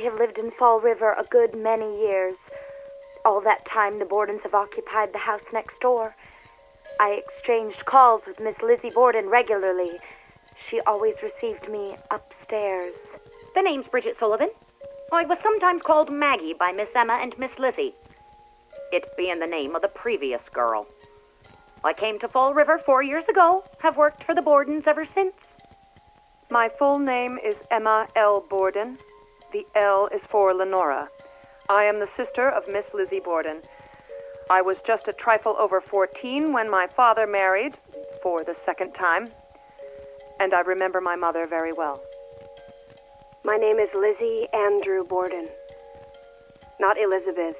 have lived in Fall River a good many years. All that time, the Bordens have occupied the house next door. I exchanged calls with Miss Lizzie Borden regularly. She always received me upstairs. The name's Bridget Sullivan. I was sometimes called Maggie by Miss Emma and Miss Lizzie, it being the name of the previous girl. I came to Fall River 4 years ago, have worked for the Bordens ever since. My full name is Emma L. Borden. The L is for Lenora. I am the sister of Miss Lizzie Borden. I was just a trifle over 14 when my father married, for the second time, and I remember my mother very well. My name is Lizzie Andrew Borden. Not Elizabeth,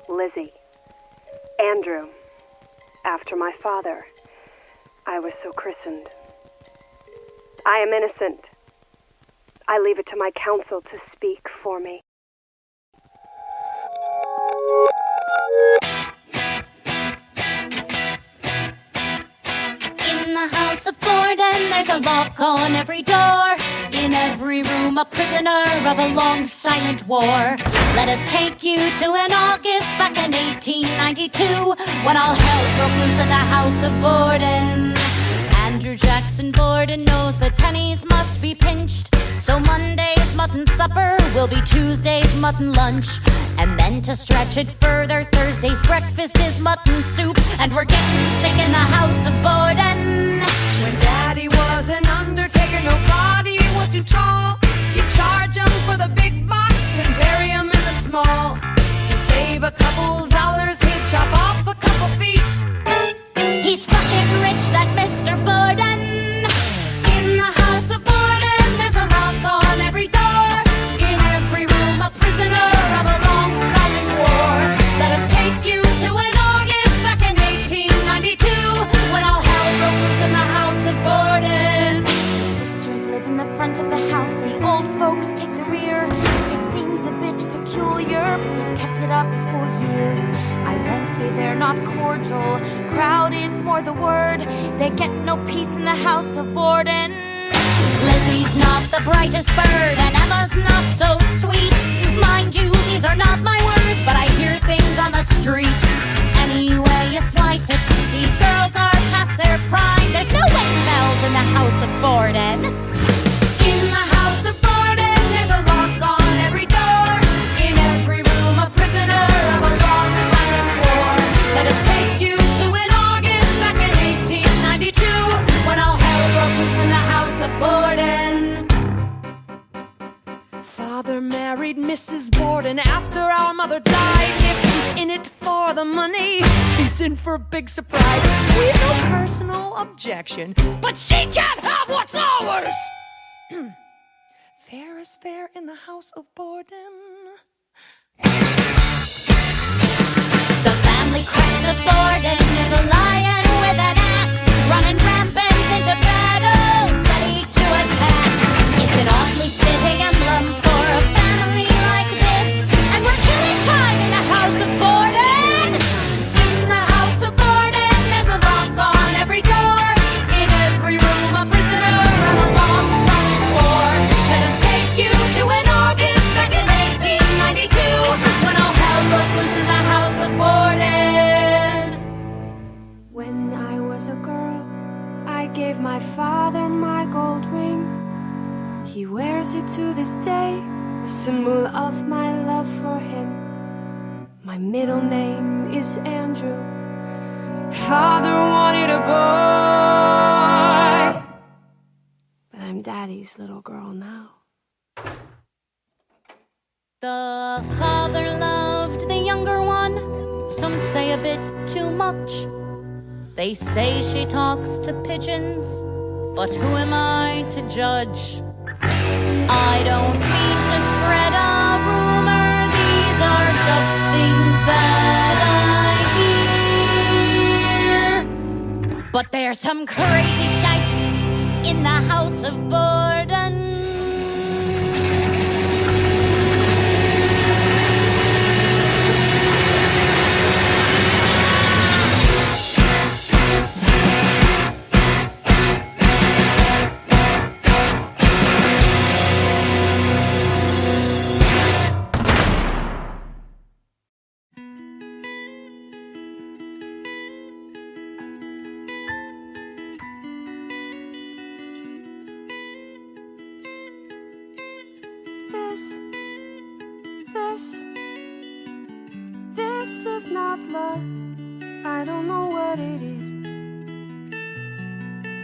Lizzie. Andrew, after my father. I was so christened. I am innocent. I leave it to my counsel to speak for me. In the house of Borden, there's a lock on every door. In every room, a prisoner of a long silent war. Let us take you to an August back in 1892, when all hell broke loose in the house of Borden. Andrew Jackson Borden knows that pennies must be pinched, so Monday's mutton supper will be Tuesday's mutton lunch. And then to stretch it further, Thursday's breakfast is mutton soup. And we're getting sick in the house of Borden. When Daddy was an undertaker, nobody was too tall. You charge him for the big box and bury him in the small. To save a couple dollars, he'd chop off a couple feet. He's fucking rich, that Mr. Borden. In the house of Borden, there's a lock on every door. In every room, a prisoner of a long silent war. Let us take you to an August back in 1892, when all hell broke loose in the house of Borden. The sisters live in the front of the house, the old folks take the rear. It seems a bit peculiar, but they've kept it up for years. I won't say they're not cordial, crowded's more the word. They get no peace in the house of Borden. Lizzie's not the brightest bird, and Emma's not so sweet. Mind you, these are not my words, but I hear things on the street. Any way you slice it, these girls are past their prime. There's no wedding bells in the house of Borden. In the house of Borden, there's a lock on every door. In every room, a prisoner of a long silent war. Let us take you to an August back in 1892, when all hell broke loose in the house of Borden. Father married Mrs. Borden after our mother died. If she's in it for the money, she's in for a big surprise. We have no personal objection, but she can't have what's ours. Fair is fair in the house of Borden. The family crest of Borden is a lion with an axe, running rampant into battle, ready to attack. It's an oddly fitting emblem for a family like this, and we're killing time in the house of Borden. In the house of Borden, there's a lock on every door. In every room, a prisoner of a long silent war. Let us take you to an August back in 1892, when all hell broke loose in the house of Borden. When I was a girl, I gave my father my gold ring. He wears it to this day, a symbol of my love for him. My middle name is Andrew. Father wanted a boy, but I'm Daddy's little girl now. The father loved the younger one, some say a bit too much. They say she talks to pigeons, but who am I to judge? I don't mean to spread a rumor, these are just things that I hear. But there's some crazy shite in the house of Borden. This is not love. I don't know what it is,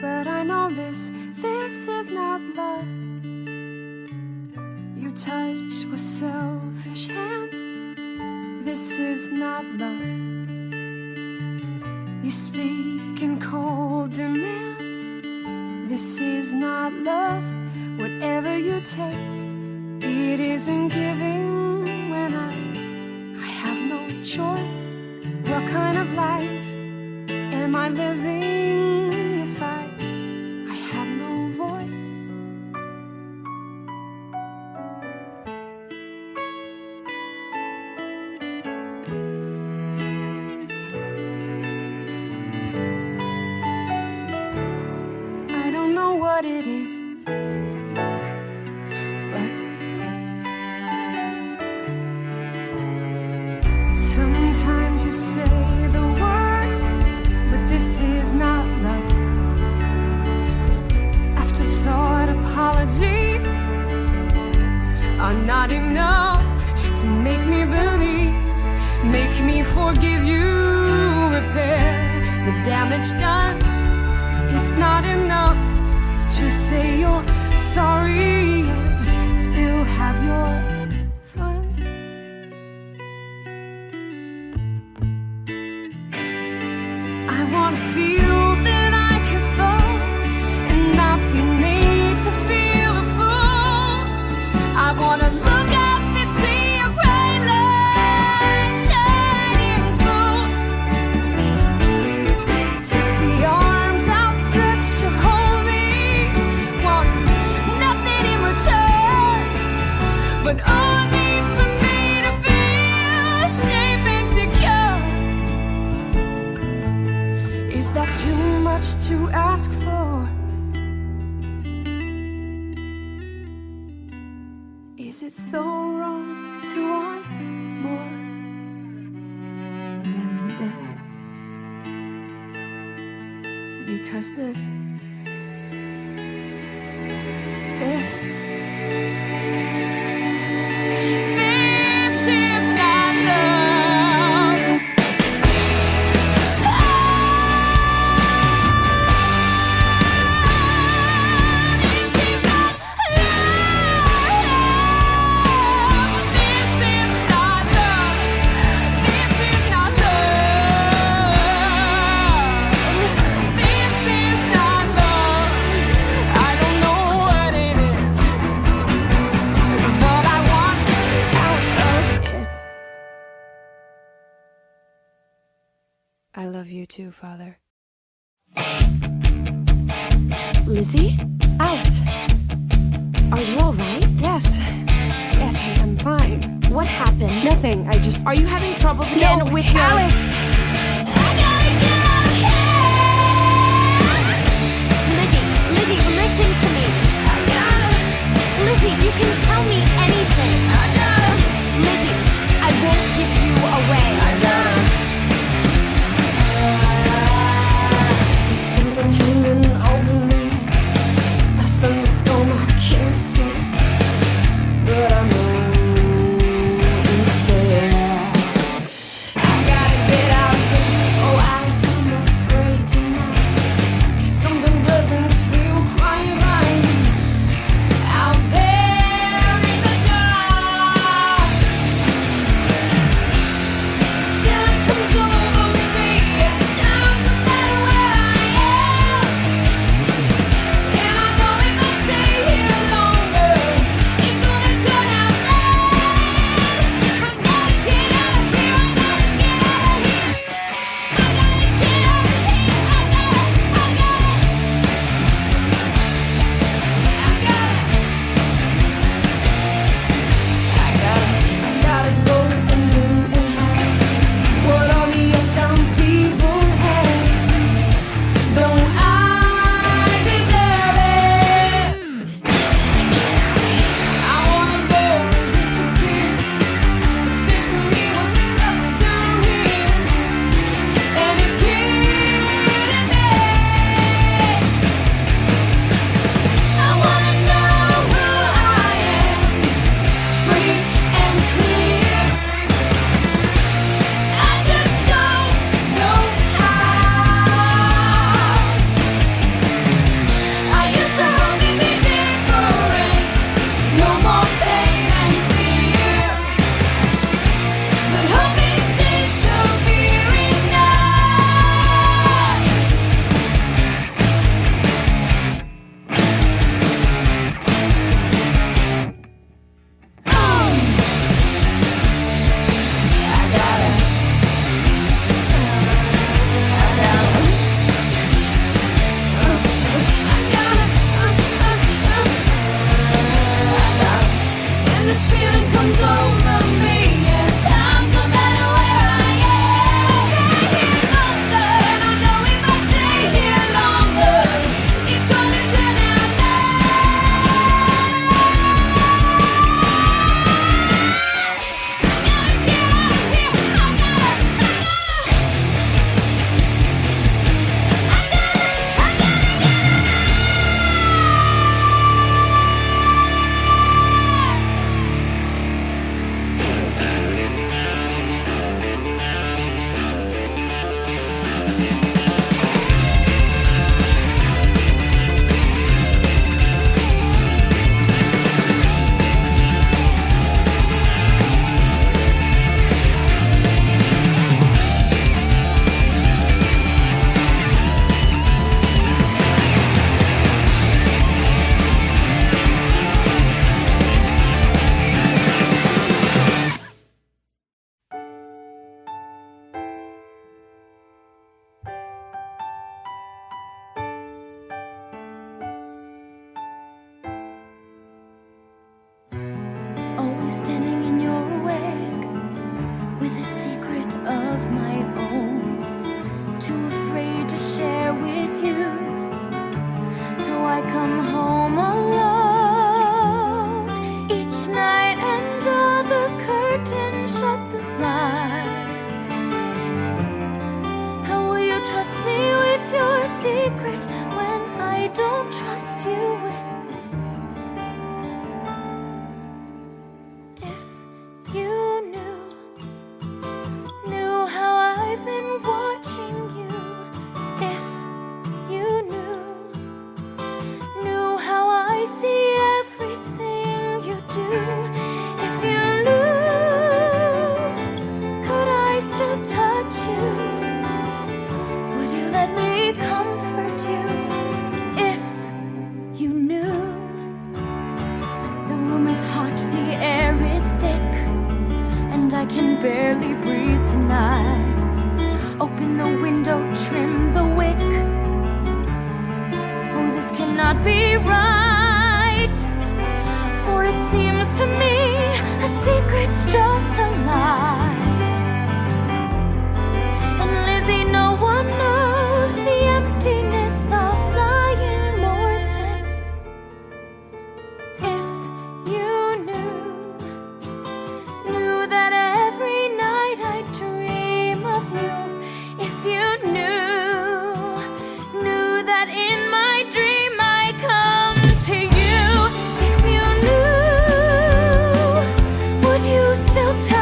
but I know this is not love. You touch with selfish hands. This is not love. You speak in cold demands. This is not love. Whatever you take, it isn't giving when I have no choice. What kind of life am I living if I have no voice? I don't know what it is, but sometimes you say the words, but this is not love. Afterthought apologies are not enough to make me believe, make me forgive you, repair the damage done. It's not enough to say you're sorry and still have your fun. I want to feel that I can fall and not be made to feel a fool. I want to look up and see a bright light shining through, to see arms outstretched to hold me, want nothing in return, but only for me to feel safe and secure. Is that too much to ask for? Is it so wrong to want more than this? Because this is not love. I love you too, Father. Lizzie? Alice, are you all right? Yes, I'm fine. What happened? Nothing, I just... Are you having troubles again with your... Alice! Lizzie, listen to me. Lizzie, you can tell me anything. Lizzie, I won't give you away. There's something hanging over me, a thunderstorm I can't see, but I know it's there. I gotta get out here. Oh, Alice, I'm afraid tonight, 'cause something doesn't feel quite right out there in the dark. standing in your wake with a secret of my own, too afraid to share with you. So I come home alone each night and draw the curtain, shut the blind. How will you trust me with your secret when I don't trust you with? If you knew how I've been watching you. If you knew how I see everything you do. If you knew, could I still touch you? Would you let me comfort you? If you knew, the room is hot, the air is thick, and I can barely breathe tonight. Open the window, trim the wick. Oh, this cannot be right, for it seems to me a secret's just a lie. And Lizzie, no one knows the emptiness of lying more than if you knew that every night I dream of you. If you knew that in my dream I come to you. If you knew, would you still tell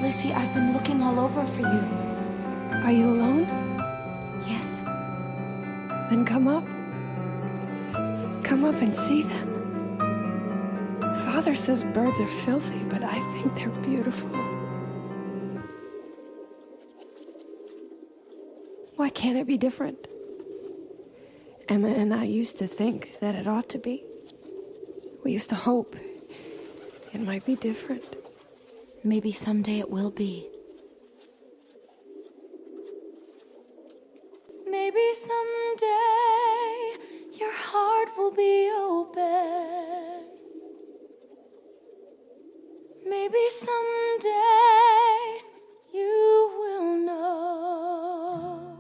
Lizzie, I've been looking all over for you. Are you alone? Yes. Then come up. Come up and see them. Father says birds are filthy, but I think they're beautiful. Why can't it be different? Emma and I used to think that it ought to be. We used to hope it might be different. Maybe someday it will be. Maybe someday your heart will be open. Maybe someday you will know.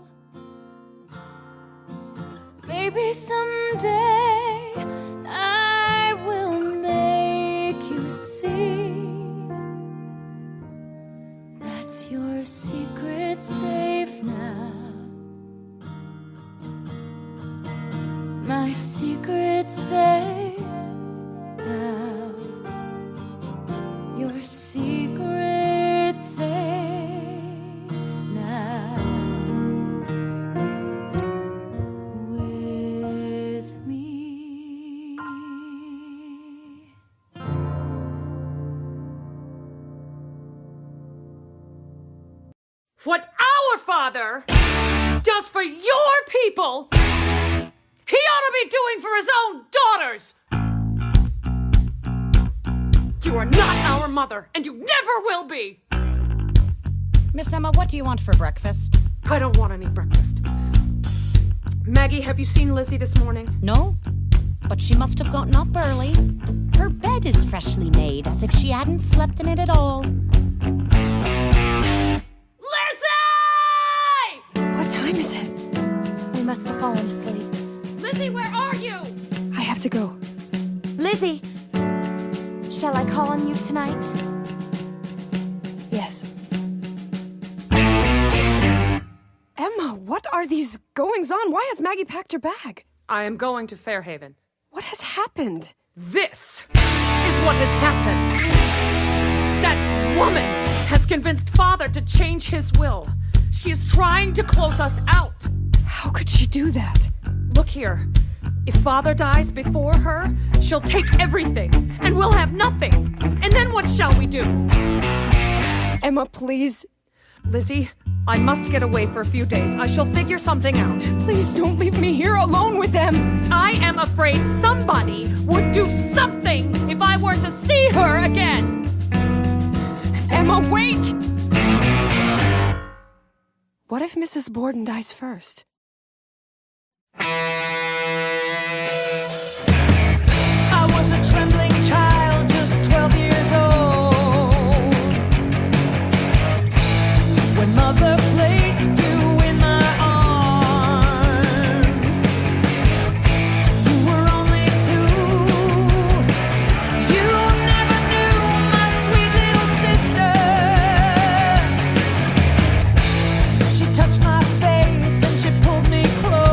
Maybe someday I will make you see that your secret's safe now. My secret's safe now. Your secret's safe now. With me. What our father does for your people, he ought to be doing for his own daughters! You are not our mother, and you never will be! Miss Emma, what do you want for breakfast? I don't want any breakfast. Maggie, have you seen Lizzie this morning? No, but she must have gotten up early. Her bed is freshly made, as if she hadn't slept in it at all. Lizzie! What time is it? We must have fallen asleep. Lizzie, where are you? I have to go. Lizzie, shall I call on you tonight? Yes. Emma, what are these goings-on? Why has Maggie packed her bag? I am going to Fairhaven. What has happened? This is what has happened. That woman has convinced Father to change his will. She is trying to close us out. How could she do that? Look here. If Father dies before her, she'll take everything, and we'll have nothing. And then what shall we do? Emma, please. Lizzie, I must get away for a few days. I shall figure something out. Please don't leave me here alone with them. I am afraid somebody would do something if I were to see her again. Emma, wait! What if Mrs. Borden dies first? I was a trembling child, just 12 years old, when Mother placed you in my arms. You were only 2. You never knew my sweet little sister. She touched my face and she pulled me close.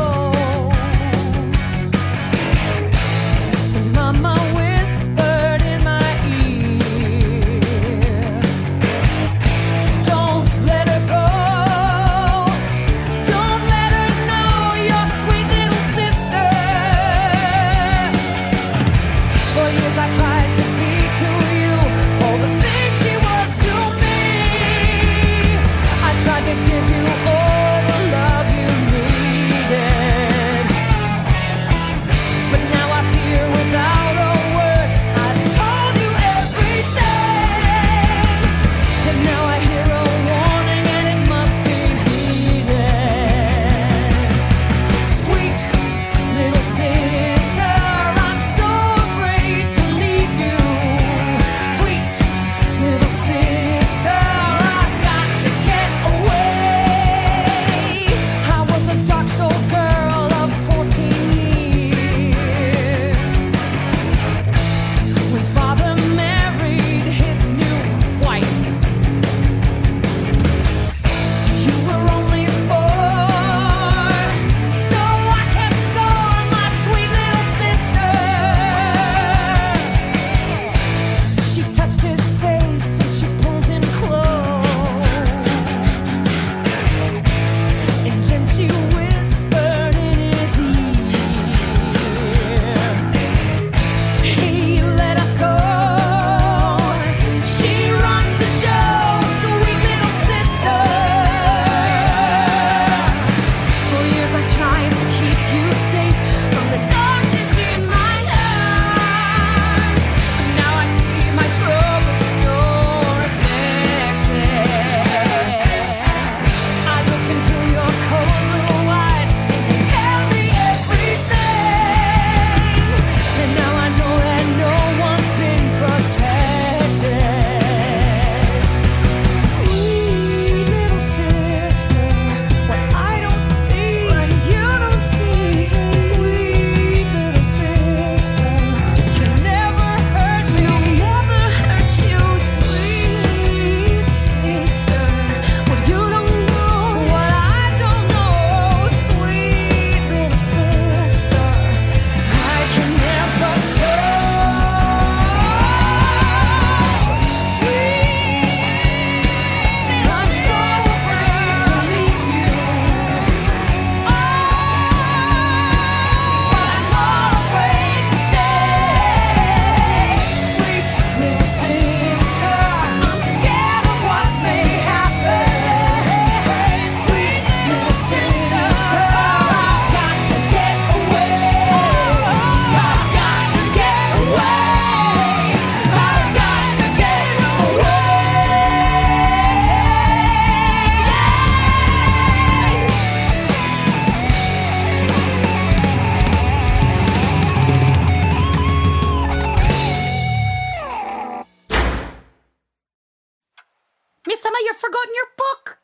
Miss Emma, you've forgotten your book.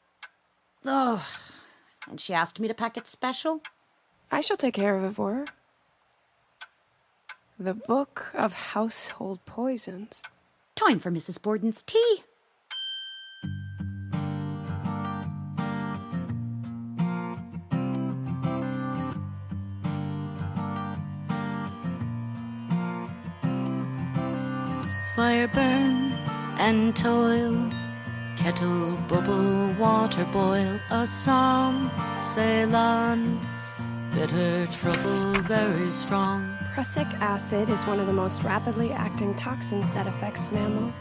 Oh, and she asked me to pack it special. I shall take care of it for her. The Book of Household Poisons. Time for Mrs. Borden's tea. Fire burn and toil, kettle bubble, water boil, a psalm, Ceylon, bitter trouble very strong. Prussic acid is one of the most rapidly acting toxins that affects mammals.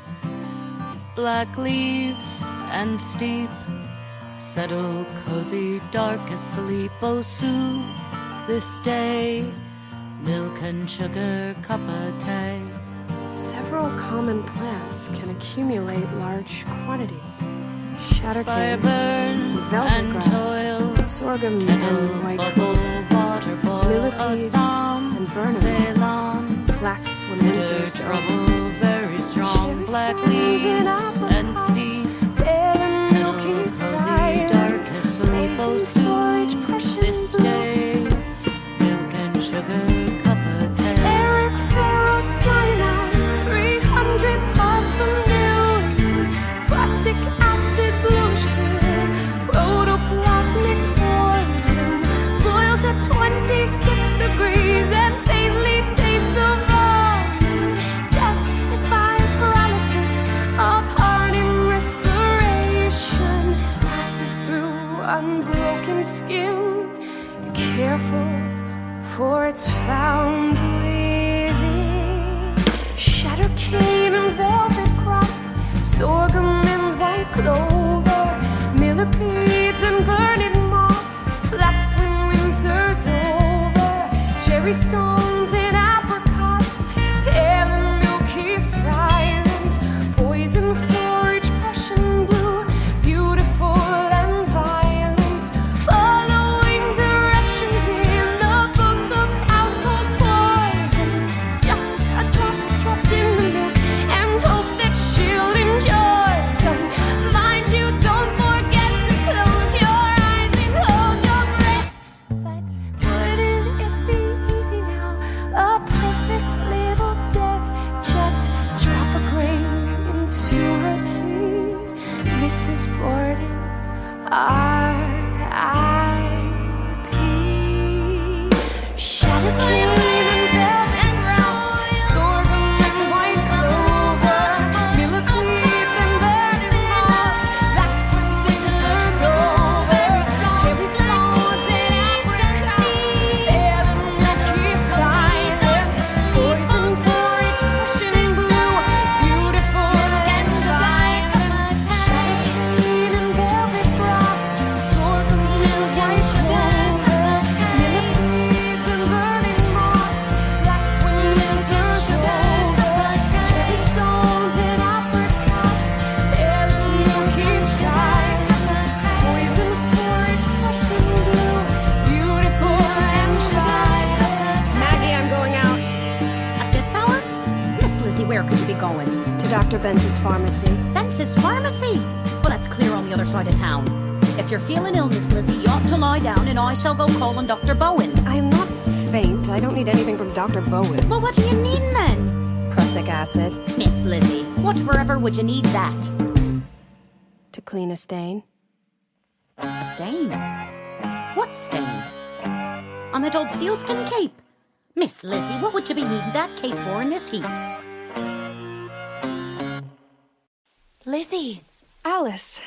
Black leaves and steep, settle cozy, dark asleep, oh soothe this day, milk and sugar, cup of tea. Several common plants can accumulate large quantities. Fire Shattercane, burn velvet and grass, toil, sorghum kettle and white bubble, clover, water boil, a millipedes psalm, and burner Ceylon, flax when bitter winter's over. trouble very strong, black leaves and steep, settle cozy, dark asleep, oh soothe this day, milk and sugar, cup of tea. Eric ferrocyanide, 300 parts per million. Prussic acid, bluish clear. Protoplasmic poison boils at 26 degrees and faintly tastes of bones. Death is by paralysis of heart and respiration. Passes through unbroken skin. Careful, for it's found within. Shattercane and velvet grass, sorghum and white clover, millipedes and burning moths, flax when winter's over, cherry stones and apricots, pale and milky silent, poison forage, Prussian blue, beautiful and violent, following directions in the book of household poisons, just a drop dropped in the milk, and hope that she'll enjoy some. Mind you, don't forget to close your eyes and hold your breath. But wouldn't it be easy now? A perfect little death. Just drop a grain into her tea. Mrs. Borden, R.I.P. Shattercane and velvet grass, sorghum and white clover, millipedes and burning moths. That's when winter's over. Cherry stones and apricots, pale and milky silent, poison forage, Prussian blue, beautiful and violent. Shattercane and velvet grass, sorghum and white clover, millipedes and burning moths. That's when winter's over. Cherry stones and apricots, pale and milky silent, poison forage, Prussian blue, beautiful and violent. Maggie, I'm going out. At this hour? Miss Lizzie, where could you be going? To Dr. Benz's pharmacy. Benz's pharmacy? Well, that's clear on the other side of town. If you're feeling ill, Miss Lizzie, you ought to lie down and I shall go call on Dr. Bowen. I am not faint. I don't need anything from Dr. Bowen. Well, what do you need then? Prussic acid Miss Lizzie, what forever would you need that? to clean a stain. A stain? What stain? On that old sealskin cape? Miss Lizzie, what would you be needing that cape for in this heat? Lizzie, Alice.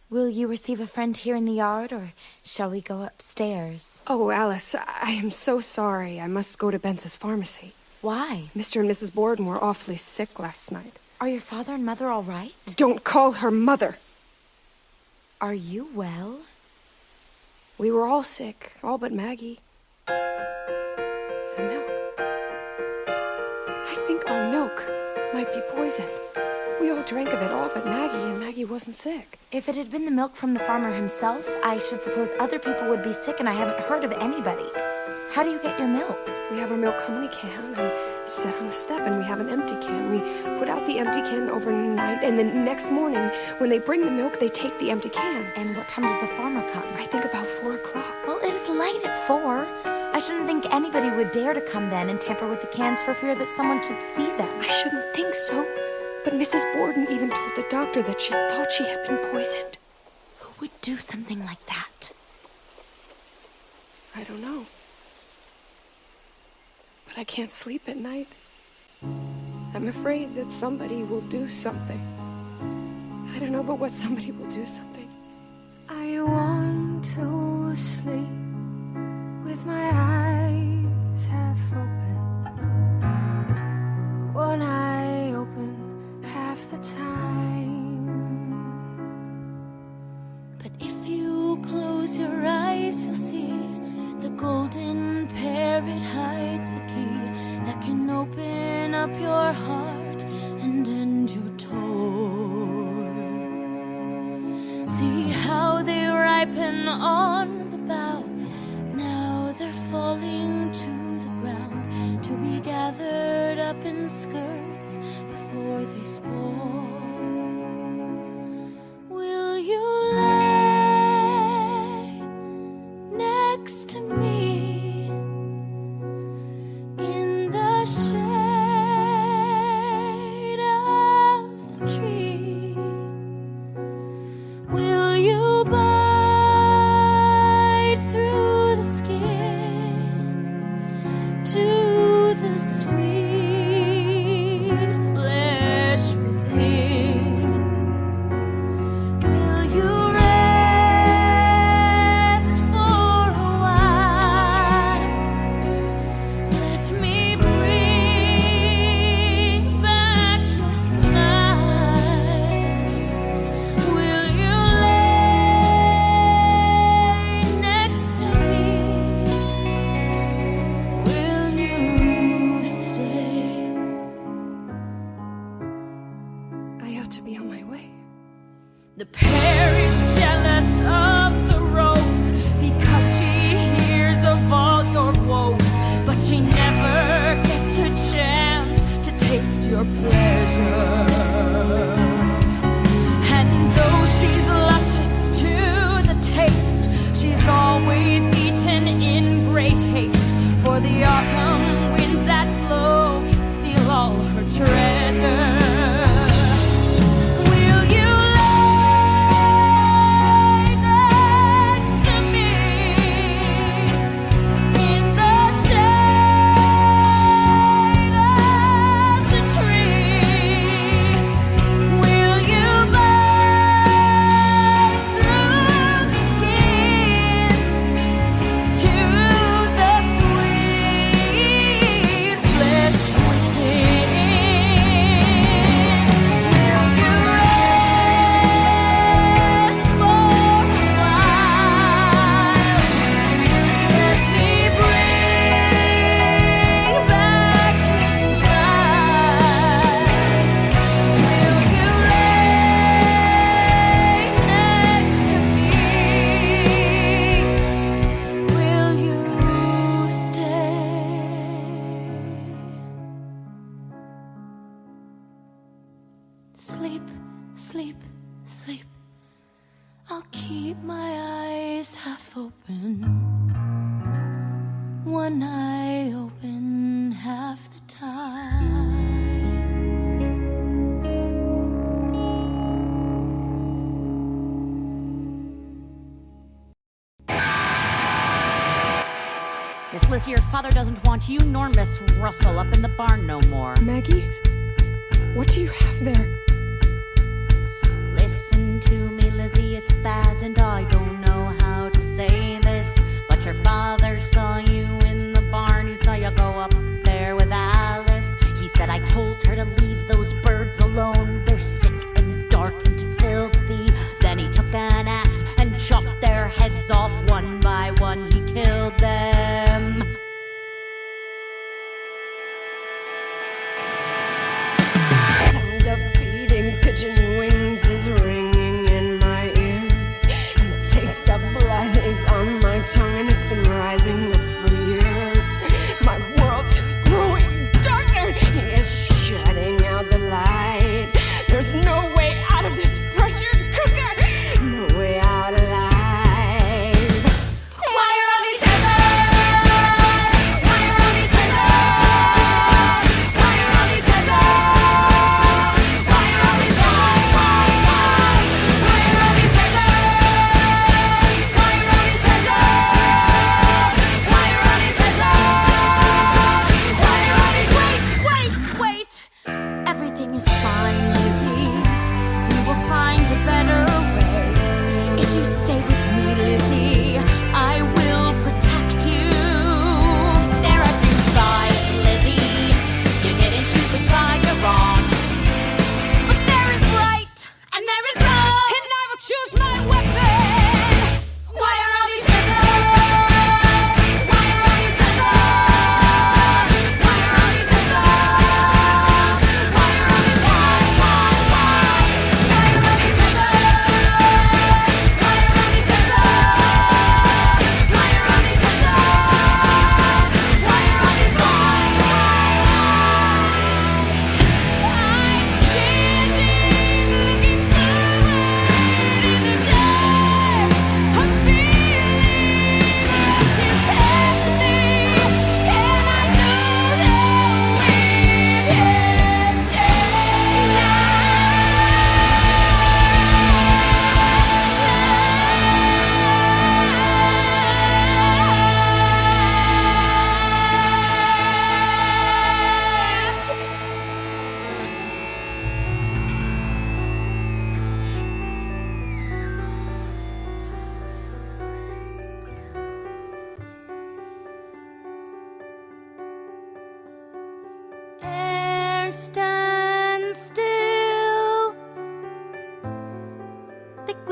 will you receive a friend here in the yard, or shall we go upstairs? Oh, Alice, I am so sorry. I must go to Benz's pharmacy. Why? Mr. and Mrs. Borden were awfully sick last night. Are your father and mother all right? Don't call her mother. Are you well? We were all sick, all but Maggie. The milk. I think our milk might be poisoned. We all drank of it, all but Maggie, and Maggie wasn't sick. If it had been the milk from the farmer himself, I should suppose other people would be sick, and I haven't heard of anybody. How do you get your milk? We have our milk come in a can and set on the step, and we have an empty can. We put out the empty can overnight, and then next morning, when they bring the milk, they take the empty can. And what time does the farmer come? I think about 4 o'clock. Well, it is light at 4. I shouldn't think anybody would dare to come then and tamper with the cans for fear that someone should see them. I shouldn't think so. But Mrs. Borden even told the doctor that she thought she had been poisoned. Who would do something like that? I don't know. But I can't sleep at night. I'm afraid that somebody will do something. I don't know, but what somebody will do something. I want to sleep with my eyes half open. One eye open half the time. But if you close your eyes, you'll see the golden parrot hides the key that can open up your heart and end your tour. See how they ripen on the bough. Now they're falling to the ground to be gathered up in skirts before they spoil. Will you lay next to me in the shade of the tree? Will you bite through the skin to the sweet flesh within? Will you rest for a while? Let me bring back your smile. Will you lay next to me? Will you stay? I ought to be on my way. The pear is jealous of the rose because she hears of all your woes, but she never gets a chance to taste your pleasure. And though she's luscious to the taste, she's always eaten in great haste, for the autumn winds that blow steal all her treasure. Will you lay next to me in the shade of the tree? Will you bite through the skin to the sweet flesh within? Will you rest for a while? Let me bring back your smile. Will you lay next to me? Will you stay? Sleep, sleep, sleep. I'll keep my eyes half open. One eye open half the time. Miss Lizzie, your father doesn't want you nor Miss Russell up in the barn no more. Maggie, what do you have there? Listen to me, Lizzie, it's bad and I don't know how to say this, but your father saw you in the barn. He saw you go up there with Alice. He said I told her to leave those birds alone. They're sick and dark and filthy. Then he took an axe and chopped their heads off one by one. He killed them. Sound of beating pigeon wings is ringing in my ears, and the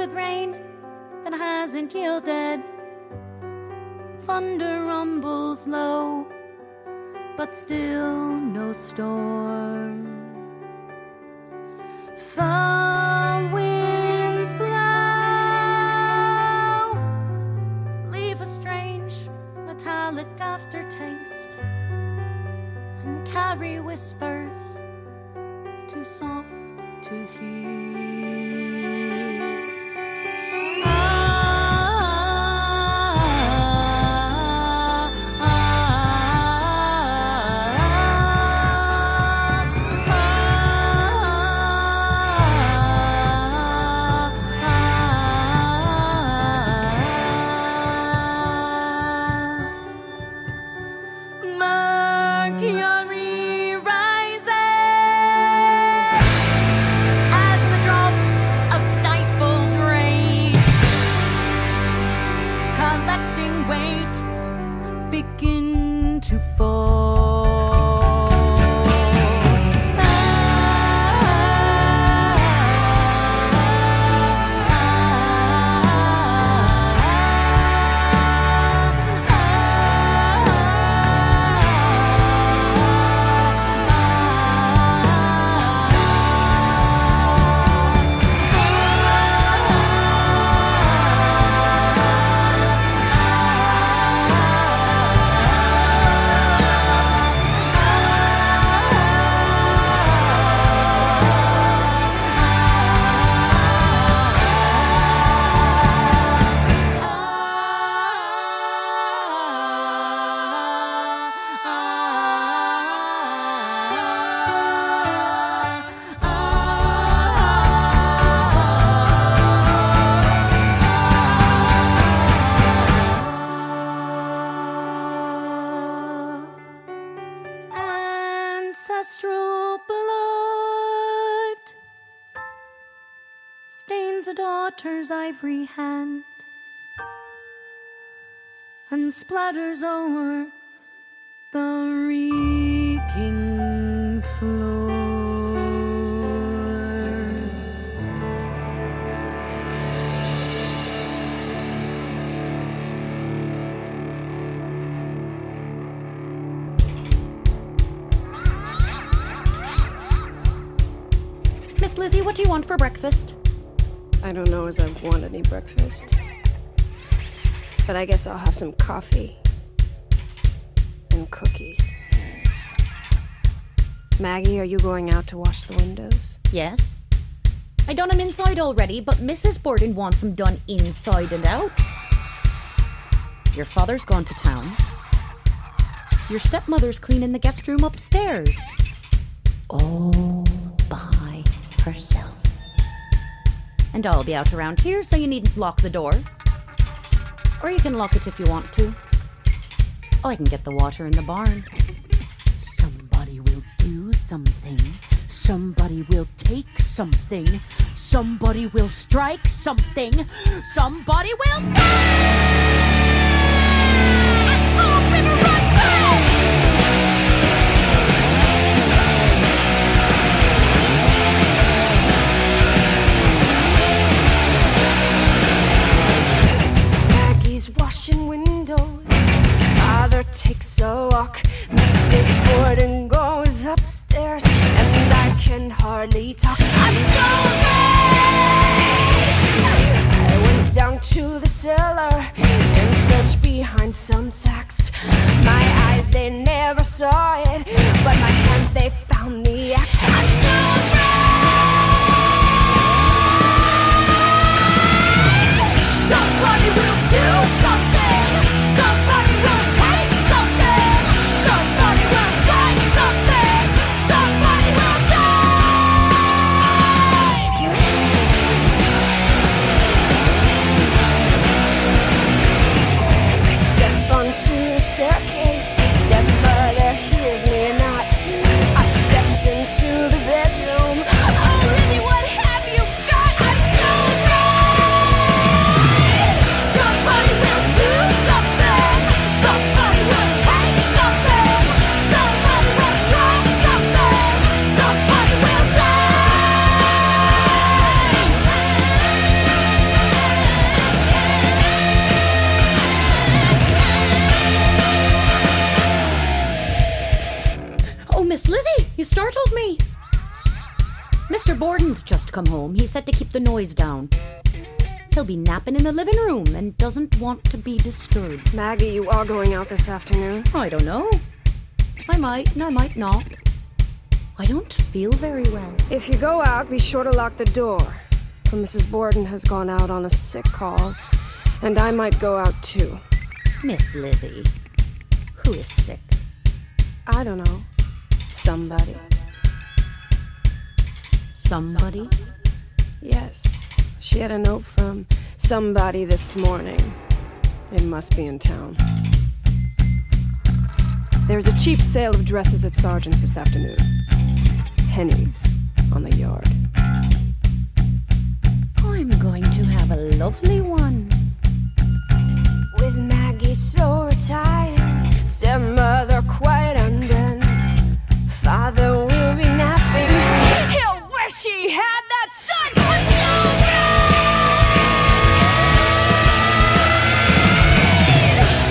with rain that hasn't yielded. Thunder rumbles low, but still no storm. Fall winds blow, leave a strange metallic aftertaste, and Carrie whispers, too soft to hear. Mercury rises as the drops of stifled rage, collecting weight, begin to fall. Ancestral blood stains a daughter's ivory hand and splatters o'er the reeking floor. Miss Lizzie, what do you want for breakfast? I don't know as I want any breakfast. But I guess I'll have some coffee. And cookies. Maggie, are you going out to wash the windows? Yes. I done 'em inside already, but Mrs. Borden wants 'em done inside and out. Your father's gone to town. Your stepmother's cleaning the guest room upstairs. All by herself. And I'll be out around here, so you needn't lock the door. Or you can lock it if you want to. I can get the water in the barn. Somebody will do something. Somebody will take something. Somebody will strike something. Somebody will die! And Small River runs red! Maggie's washing windows. Father takes a walk. Mrs. Borden goes upstairs, and I can hardly talk. I'm so afraid. I went down to the cellar and searched behind some sacks. My eyes, they never saw it, but my hands, they found the axe. I'm so afraid. Somebody will do something. Somebody will take something. Somebody will strike something. Somebody will die. I step onto the staircase. Stepmother hears me not. I step into the Gordon's just come home. He said to keep the noise down. He'll be napping in the living room and doesn't want to be disturbed. Maggie, you are going out this afternoon? I don't know. I might and I might not. I don't feel very well. If you go out, be sure to lock the door. For Mrs. Borden has gone out on a sick call, and I might go out too. Miss Lizzie, who is sick? I don't know. Somebody. Somebody? Yes. She had a note from somebody this morning. It must be in town. There's a cheap sale of dresses at Sargent's this afternoon. Pennies on the yard. I'm going to have a lovely one. With Maggie so retired, stepmother quite undone, father will be napping. He'll wish he had that son for so bad.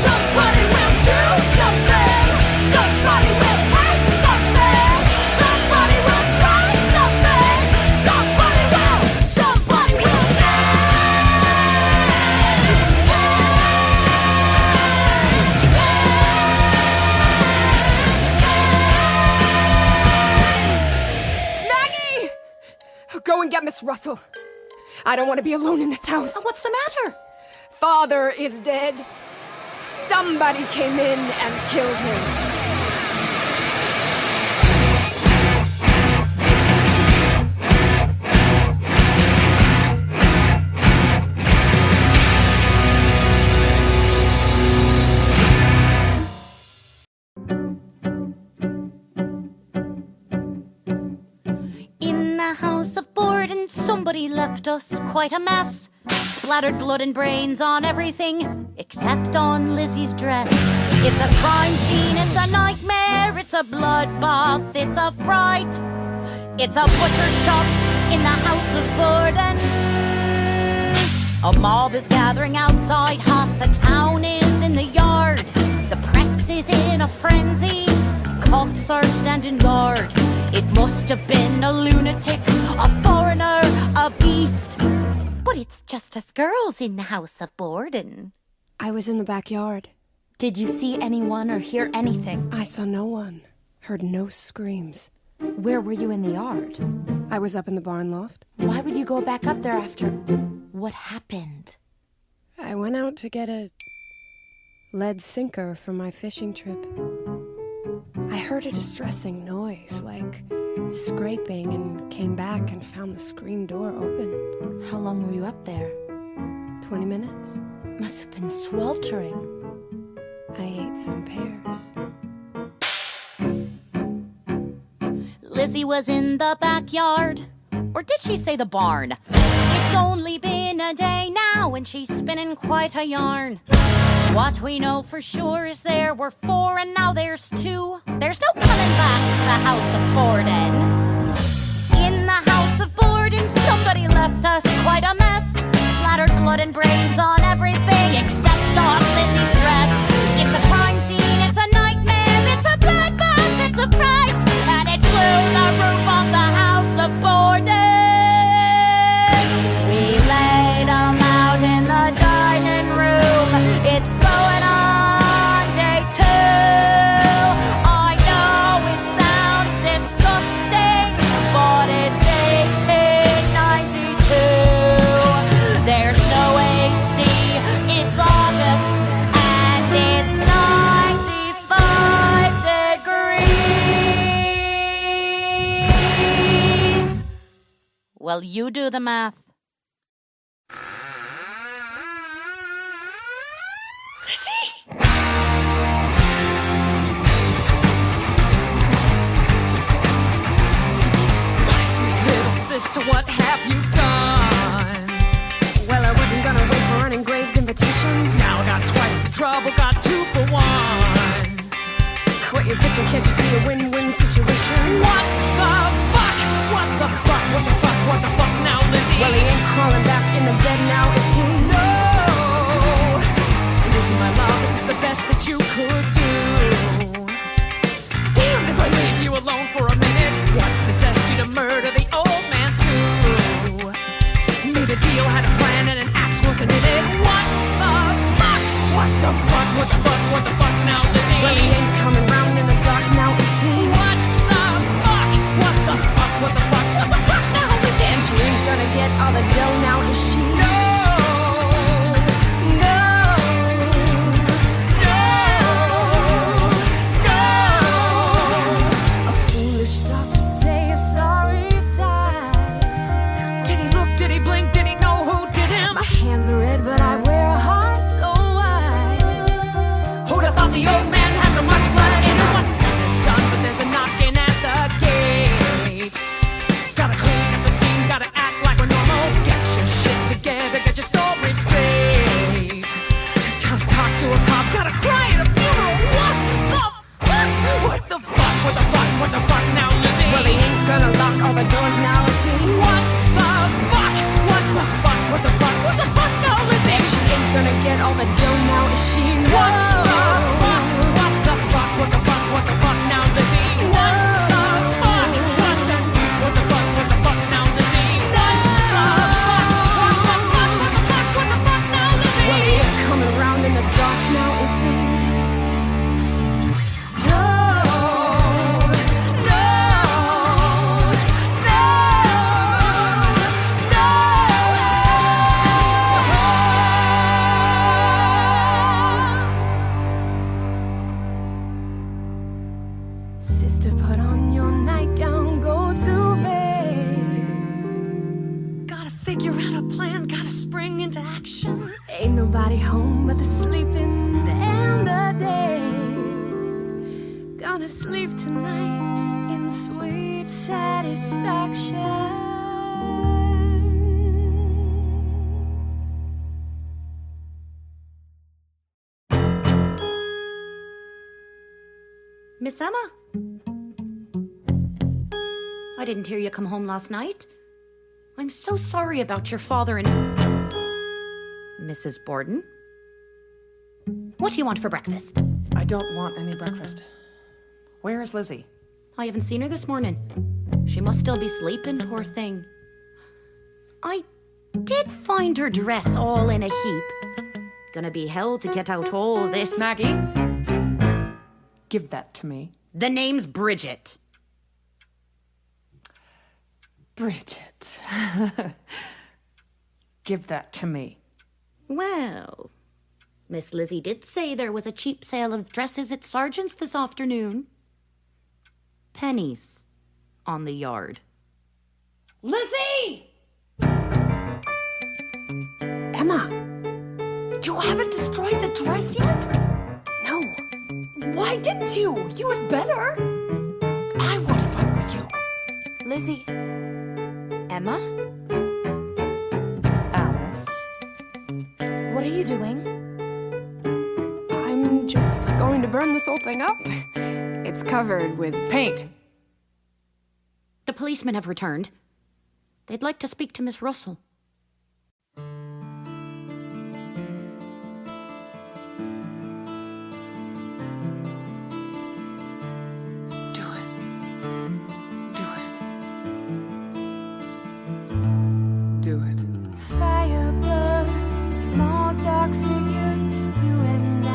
Somebody will do something. Somebody will take something. Somebody will try something. Somebody will Maggie! Go and get Miss Russell. I don't want to be alone in this house. What's the matter? Father is dead. Somebody came in and killed him. In the house of Borden, somebody left us quite a mess. Splattered blood and brains on everything except on Lizzie's dress. It's a crime scene, it's a nightmare, it's a bloodbath, it's a fright. It's a butcher shop in the house of Borden. A mob is gathering outside, half the town is in the yard. The press is in a frenzy, cops are standing guard. It must have been a lunatic, a foreigner, a beast. But it's just us girls in the house of Borden. I was in the backyard. Did you see anyone or hear anything? I saw no one. Heard no screams. Where were you in the yard? I was up in the barn loft. Why would you go back up there after... What happened? I went out to get a lead sinker for my fishing trip. I heard a distressing noise, like scraping, and came back and found the screen door open. How long were you up there? 20 minutes. Must have been sweltering. I ate some pears. Lizzie was in the backyard. Or did she say the barn? It's only been a day now and she's spinning quite a yarn. What we know for sure is there were 4 and now there's 2. There's no coming back to the house of Borden. In the house of Borden, somebody left us quite a mess. Splattered blood and brains on everything except on Lizzie's dress. It's a crime scene, it's a nightmare, it's a bloodbath, it's a fright. And it blew the roof off the house of Borden. We laid 'em out in the dining room. It's going on day 2. I know it sounds disgusting, but it's 1892. There's no AC, it's August, and it's 95 degrees. Well, you do the math. Sister, what have you done? Well, I wasn't gonna wait for an engraved invitation. Now I got twice the trouble, got 2 for 1. Quit your bitching, can't you see a win-win situation? What the fuck? What the fuck? What the fuck? What the fuck now, Lizzie? Well, he ain't crawling back in the bed now, is he? No! Lizzie, my love, this is the best that you could do. Damn if I leave you alone for a minute. What possessed you to murder the old man too? a deal, had a plan, and an axe wasn't in it. What the fuck? What the fuck? What the fuck? What the fuck now, Lizzie? Well, he ain't coming round in the dark now, is he? What the fuck? What the fuck? What the fuck? What the fuck now, Lizzie? And she ain't gonna get all the dough now, is she? No! The old man has so much blood in him. Once that is done, but there's a knocking at the gate. Gotta clean up the scene, gotta act like we're normal. Get your shit together, get your story straight. Gotta talk to a cop, gotta cry at a funeral. What the fuck? What the fuck? What the fuck? What the fuck now, Lizzie? Well, he ain't gonna lock all the doors now, is he? What the fuck? What the fuck? What the fuck? What the fuck now, Lizzie? And she ain't gonna get all the dough now, is she? What the fuck? What the fuck? What the fuck? What the fuck now, Lizzie? What the fuck? What the fuck? What the fuck? What the fuck now, Lizzie? What the fuck? What the fuck? What the fuck? What the fuck now, Lizzie? Well, he ain't coming around in the dark now, is he? Sister, put on your nightgown, go to bed. Gotta figure out a plan, gotta spring into action. Ain't nobody home but the sleeping and the dead. Gonna sleep tonight in sweet satisfaction. Miss Emma? I didn't hear you come home last night. I'm so sorry about your father and... Mrs. Borden? What do you want for breakfast? I don't want any breakfast. Where is Lizzie? I haven't seen her this morning. She must still be sleeping, poor thing. I did find her dress all in a heap. Gonna be hell to get out all this... Maggie? Give that to me. The name's Bridget. Bridget. Give that to me. Well, Miss Lizzie did say there was a cheap sale of dresses at Sargent's this afternoon. Pennies on the yard. Lizzie! Emma, you haven't destroyed the dress yet? No. Why didn't you? You had better. I would if I were you. Lizzie. Emma? Alice. What are you doing? I'm just going to burn this whole thing up. It's covered with Paint. The policemen have returned. They'd like to speak to Miss Russell. fire burns, small dark figures, you and I.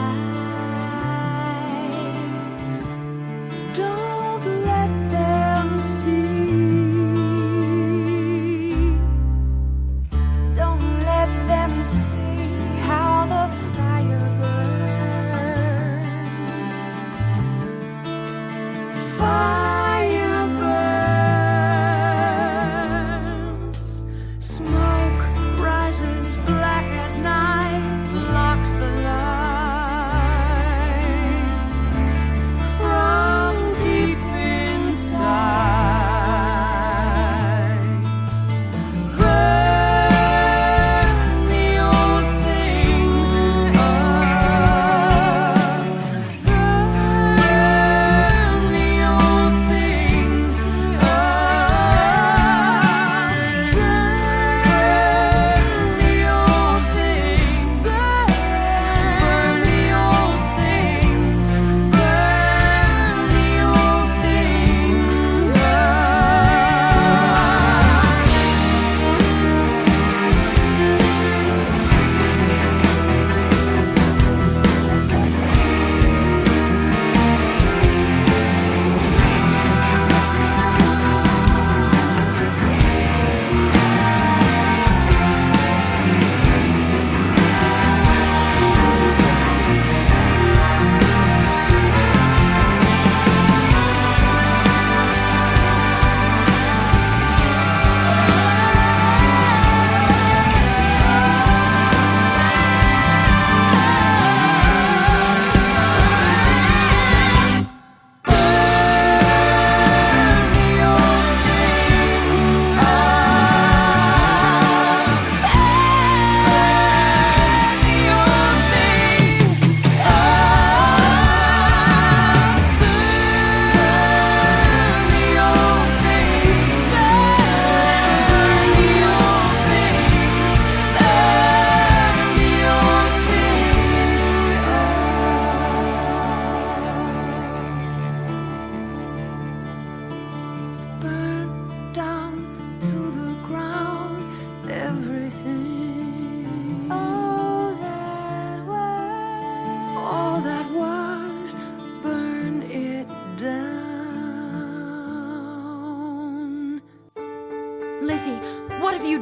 Don't let them see. Don't let them see how the fire burns. Fire burns, smoke rises black as night.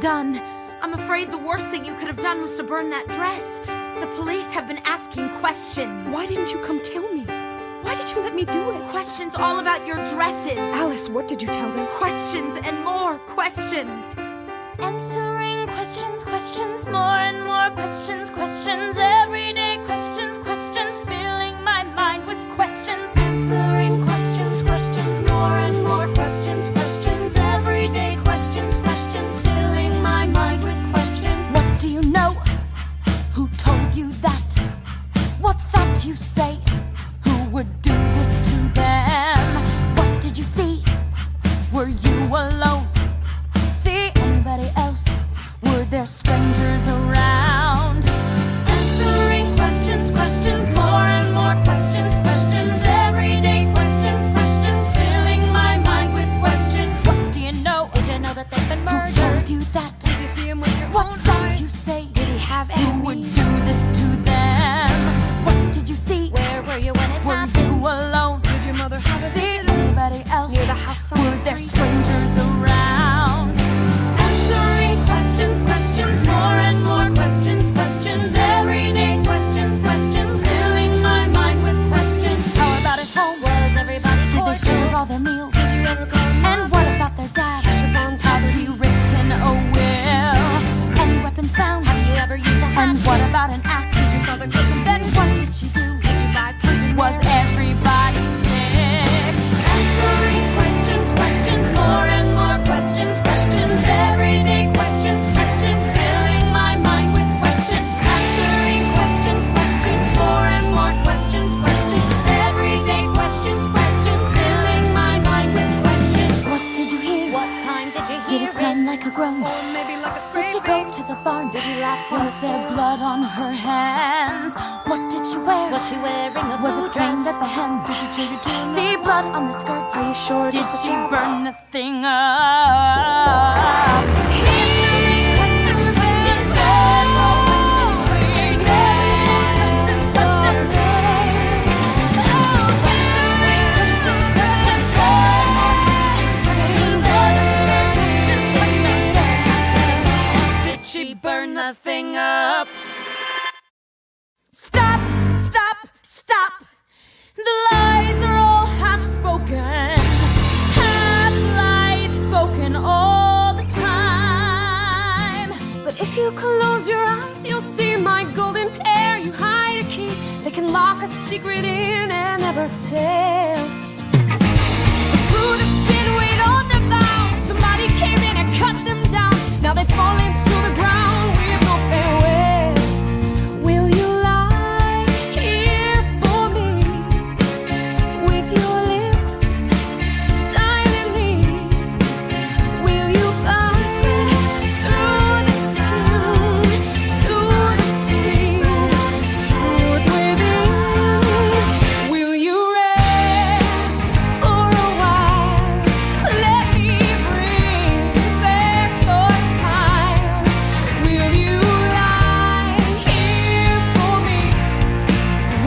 done. I'm afraid the worst thing you could have done was to burn that dress. The police have been asking questions. Why didn't you come tell me? Why did you let me do it? Questions all about your dresses. Alice, what did you tell them? Questions and more questions. Answering questions, questions, more and more questions, questions, everyday questions, questions, filling my mind with questions. Answering questions, questions, more and more questions, questions, everyday questions, questions, filling my mind with questions. What do you know? Who told you that? What's that you say? Who would do this to them? What did you see? Were you alone? See anybody else? Were there strangers around? Answering questions, questions, more and more questions, questions, everyday questions, questions, filling my mind with questions. What do you know? Did you know that they've been Who murdered? told you that? Did you see him with your What's own that eyes? you say? Did he have Who would enemies? do this to them? What did you see? Where were you when it Were happened? you alone? Did your mother have a See visitor? anybody else? Near the house on Were the there street? strangers around? Answering questions, questions, more and more questions, questions, everyday questions, questions, filling my mind with questions. How about at home? Was everybody Did they tortured? share all their meals? Did you ever go to And what about their dad? Kesha Bond's Had property? he written a will? Any weapons found? Have you ever used a And hatchet? what about an axe? Did your father go some Then what did she do? Did you buy poison? Was everybody sick? Answering questions, questions, more and more questions, questions, everyday questions, questions, filling my mind with questions. Answering questions, questions, more and more questions, questions, everyday questions, questions, filling my mind with questions. What did you hear? What time did you Did hear it sound like a groan? Or maybe like a Did she scraping? go to the barn? Did you laugh from the Was there stairs? blood on her hands? What did she wear? Was she wearing a Was blue it stained dress? at the hem? Did you change it to a See blood on the skirt? Are you sure? Did Just a she drop? burn the thing up? Answering questions, questions, more questions, questions, everyday questions, questions. Answering questions, questions, more questions, everyday questions, questions. Did she burn the thing up? Stop, stop, stop. The lies are all half spoken. Half lies spoken all the time. But if you close your eyes, you'll see my golden pair. You hide a key, they can lock a secret in and never tell. The fruit of sin weighed on their bounds. Somebody came in and cut them down. Now they fall into the ground with no farewell. Will you lie here for me with your lips silently? Will you bite through the skin to the sweet truth within? Will you rest for a while? Let me bring back your smile. Will you lie here for me?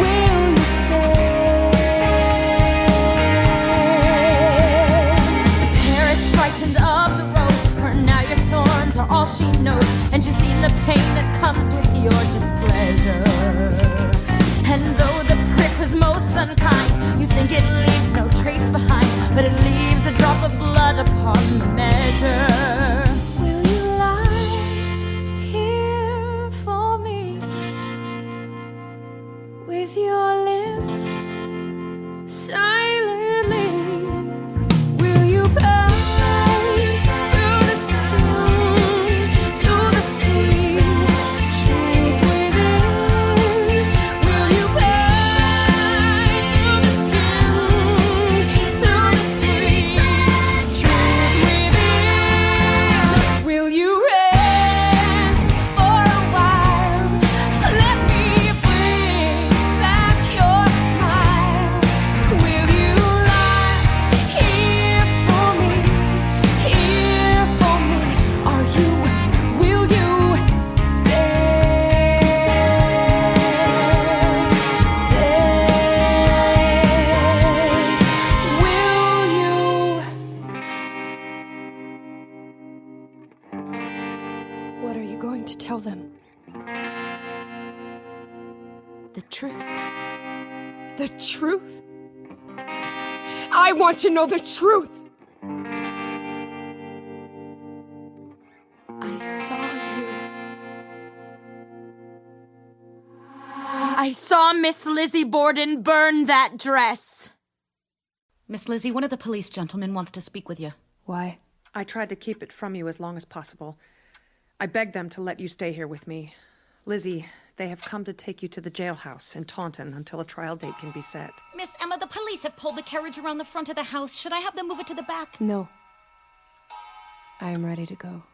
Will you stay? The pear is frightened of the rose, for now your thorns are all she knows, and she's seen the pain that comes with your displeasure. And though the prick was most unkind, you think it leaves no trace behind, but it leaves a drop of blood upon the measure. Will you lie here for me with your lips silently? Will you bite through the skin to the sweet truth within? Will you bite through the skin to the sweet truth within? are you going to tell them? The truth. The truth? I want to know the truth! I saw you. I saw Miss Lizzie Borden burn that dress. Miss Lizzie, one of the police gentlemen wants to speak with you. Why? I tried to keep it from you as long as possible. I begged them to let you stay here with me. Lizzie, they have come to take you to the jailhouse in Taunton until a trial date can be set. Miss Emma, the police have pulled the carriage around the front of the house. Should I have them move it to the back? No. I am ready to go.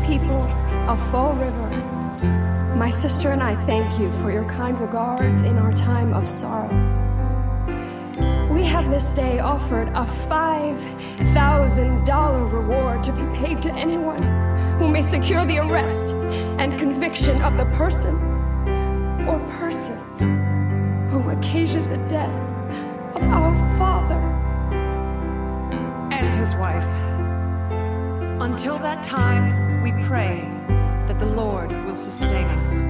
People of Fall River, my sister and I thank you for your kind regards in our time of sorrow. We have this day offered a $5,000 reward to be paid to anyone who may secure the arrest and conviction of the person or persons who occasioned the death of our father And his wife. Until that time, we pray that the Lord will sustain us.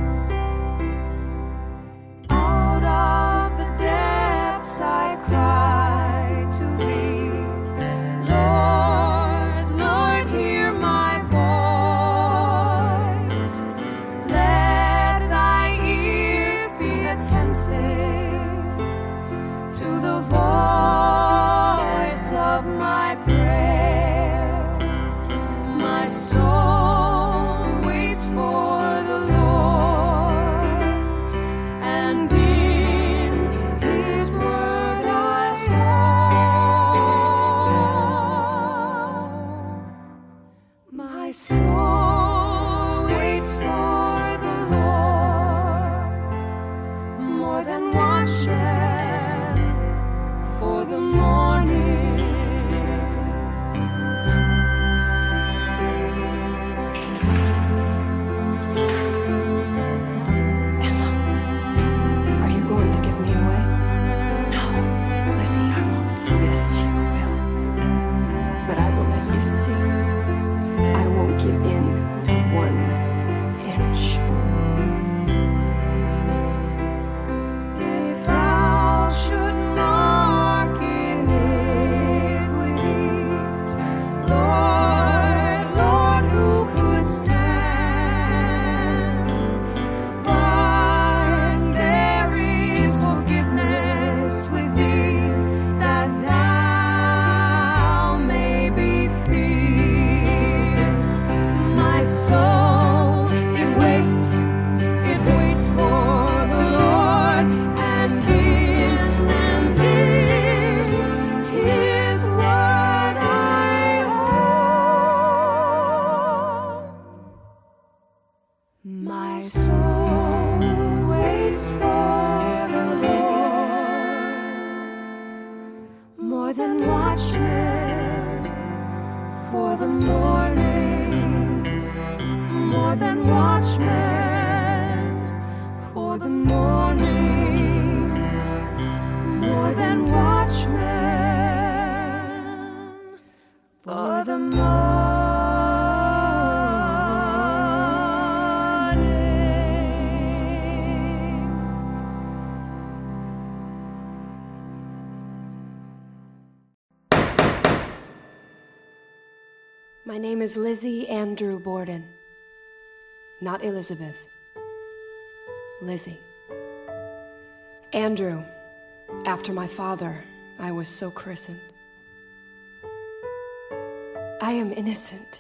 Out of the depths I cry to thee, Lord, Lord, hear my voice. Let thy ears be attentive to the voice of my prayer. My soul waits for the Lord, and in His word I hope. My soul waits for the Lord, more than watchmen for the morning. My name is Lizzie Andrew Borden. Not Elizabeth. Lizzie. Andrew, after my father, I was so christened. I am innocent.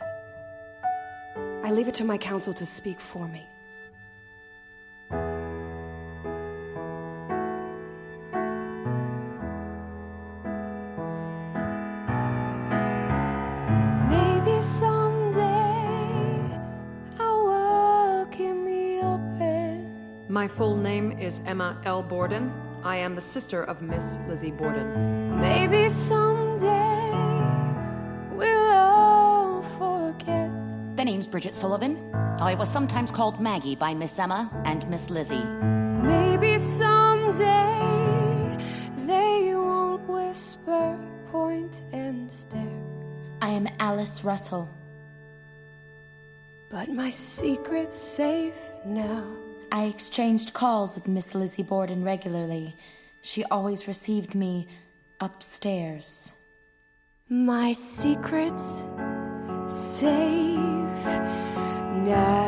I leave it to my counsel to speak for me. Maybe someday I'll walk in the open. My full name is Emma L. Borden. I am the sister of Miss Lizzie Borden. Maybe someday we'll all forget. My name's Bridget Sullivan. I was sometimes called Maggie by Miss Emma and Miss Lizzie. Maybe someday they won't whisper, point, and stare. I am Alice Russell. But my secret's safe now. I exchanged calls with Miss Lizzie Borden regularly. She always received me upstairs. My secret's safe now.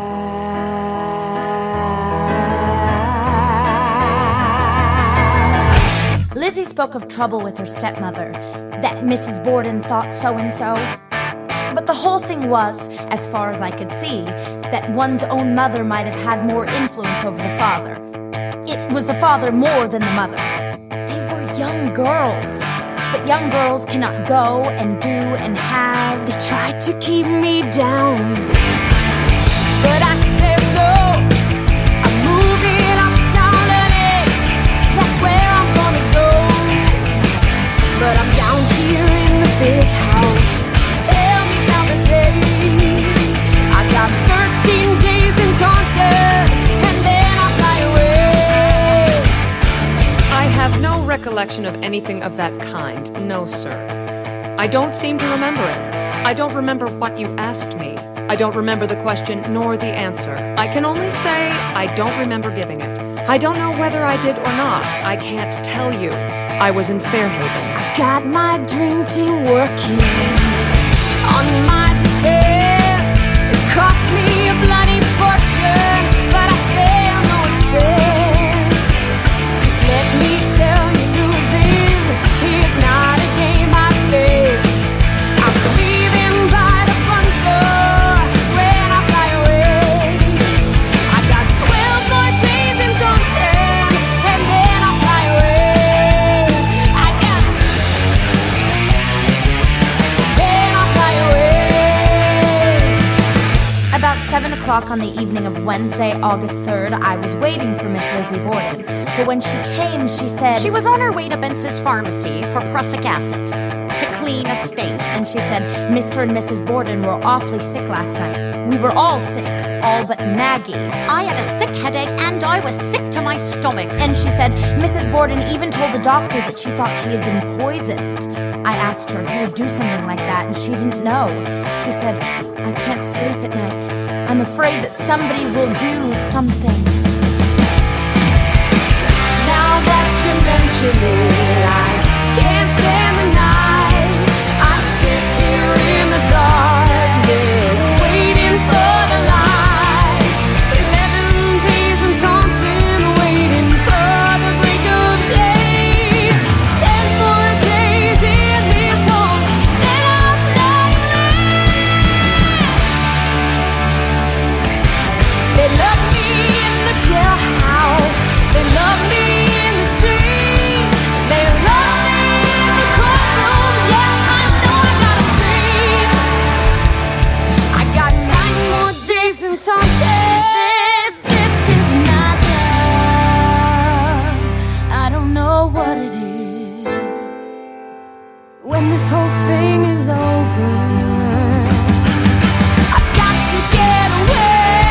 Lizzie spoke of trouble with her stepmother, that Mrs. Borden thought so-and-so. But the whole thing was, as far as I could see, that one's own mother might have had more influence over the father. It was the father more than the mother. They were young girls, but young girls cannot go and do and have. They tried to keep me down, but I said no. I'm moving uptown and that's where I'm gonna go. But I'm down here in the big house. Help me count the days. I got 13 days in Taunton, and then I'll fly away. I have no recollection of anything of that kind, no, sir. I don't seem to remember it. I don't remember what you asked me. I don't remember the question nor the answer. I can only say I don't remember giving it. I don't know whether I did or not. I can't tell you. I was in Fairhaven. I got my dream team working on my defense. It cost me a bloody fortune, but I spare no expense. 'Cause let me tell you, losing is not a game I play. I'm leaving by the front door when I fly away. I got 12 more days in Taunton, and then I'll fly away. I got, then I'll fly away. About 7 o'clock on the evening of Wednesday, August 3rd, I was waiting for Miss Lizzie Borden. But when she came, she said... She was on her way to Bence's pharmacy for prussic acid to clean a stain. And she said, Mr. and Mrs. Borden were awfully sick last night. We were all sick, all but Maggie. I had a sick headache and I was sick to my stomach. And she said, Mrs. Borden even told the doctor that she thought she had been poisoned. I asked her who would do something like that, and she didn't know. She said, I can't sleep at night. I'm afraid that somebody will do something. Now that you mention it, I can't stand the night. I sit here in the darkness, waiting for the light. 11 days in Taunton, waiting for the break of day. 10 more days in this hole, then I'll fly away. They love me in the jailhouse. They love me in the street. They love me in the courtroom. Yeah, I know I gotta breathe. I got 9 more days in Taunton. This is not love. I don't know what it is. When this whole thing is over, I've got to get away.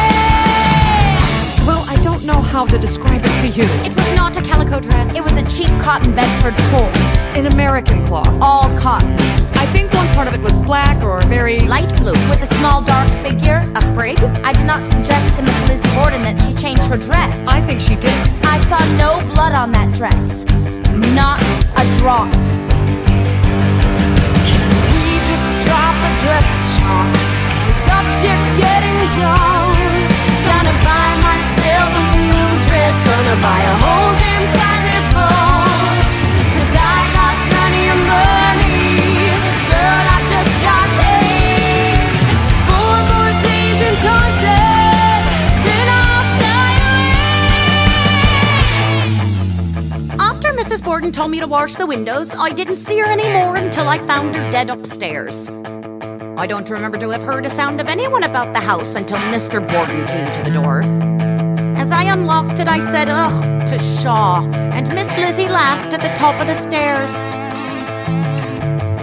Well, I don't know how to describe it to you. It was not a calico dress. It was a cheap cotton Bedford coat, An American cloth. all cotton, I think one part of it was black or very... light blue. with a small dark figure. A sprig? I did not suggest to Miss Lizzie Borden that she change her dress. I think she did. I saw no blood on that dress. Not a drop. We just drop a dress talk. The subject's getting dull. Gonna buy myself a new dress. Gonna buy a whole damn closet full. 'Cause I got plenty of money. Girl, I just got paid. 4 more days in Taunton, then I'll fly away. After Mrs. Borden told me to wash the windows, I didn't see her anymore until I found her dead upstairs. I don't remember to have heard a sound of anyone about the house until Mr. Borden came to the door. As I unlocked it, I said, ugh, pshaw, and Miss Lizzie laughed at the top of the stairs.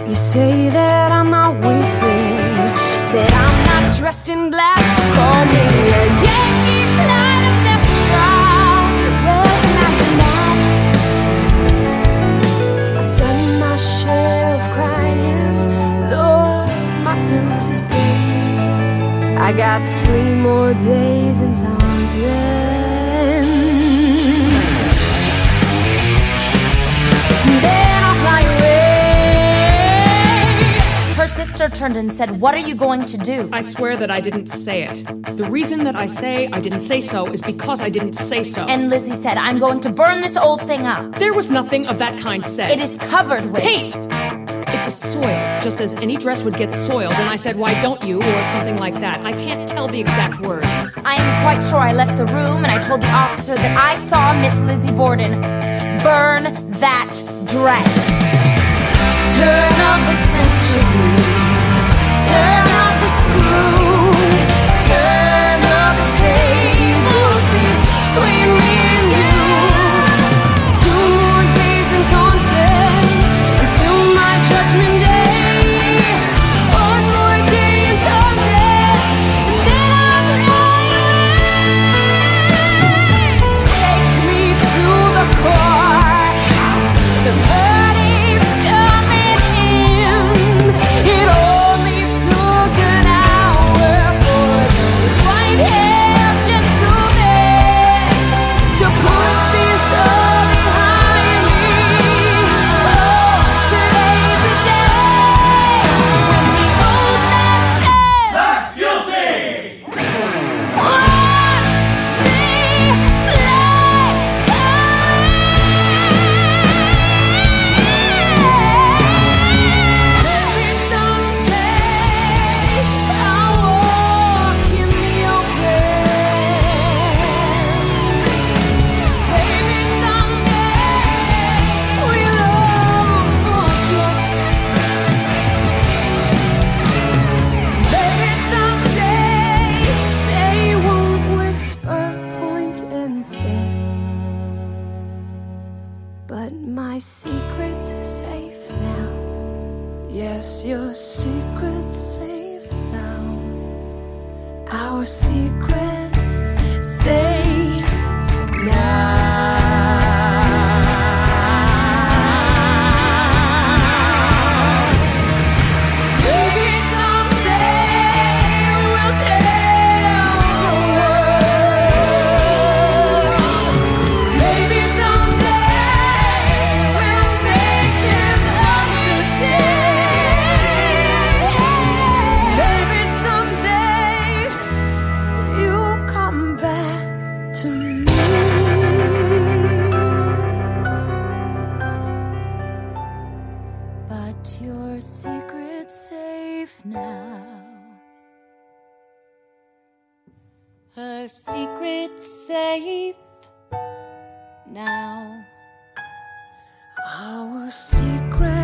You say that I'm not weeping, that I'm not dressed in black. Call me a Yankee Clytemnestra. Well, imagine that. I've done my share of crying. Lord, my dues is paid. I got 3 more days in Taunton. Then I'll fly away. Her sister turned and said, "What are you going to do?" I swear that I didn't say it. The reason that I say I didn't say so is because I didn't say so. And Lizzie said, "I'm going to burn this old thing up." There was nothing of that kind said. It is covered with paint! It was soiled, just as any dress would get soiled, and I said, "Why don't you?" or something like that. I can't tell the exact words. I am quite sure I left the room and I told the officer that I saw Miss Lizzie Borden burn that dress. Turn of the century. Turn of the screw. Turn of the tables between me and you. 2 more days in Taunton until my judgment day. 1 more day in Taunton, and then I'm lying. Take me to the courthouse. The verdict's coming in. It only took an hour for those white-haired gentlemen to put this all behind me. Oh, today's a day when the old man says, "Not guilty." Watch me play. Maybe someday I'll walk in the open. Maybe someday we'll all forget. Maybe someday they won't whisper, point, and stare. But my secret's safe now. Yes, your secret's safe now. Our secret's safe now. Maybe someday we'll tell the world. Maybe someday we'll make them understand. Maybe someday you'll come back to me. But your secret's safe now. Her secret's safe now. Our secret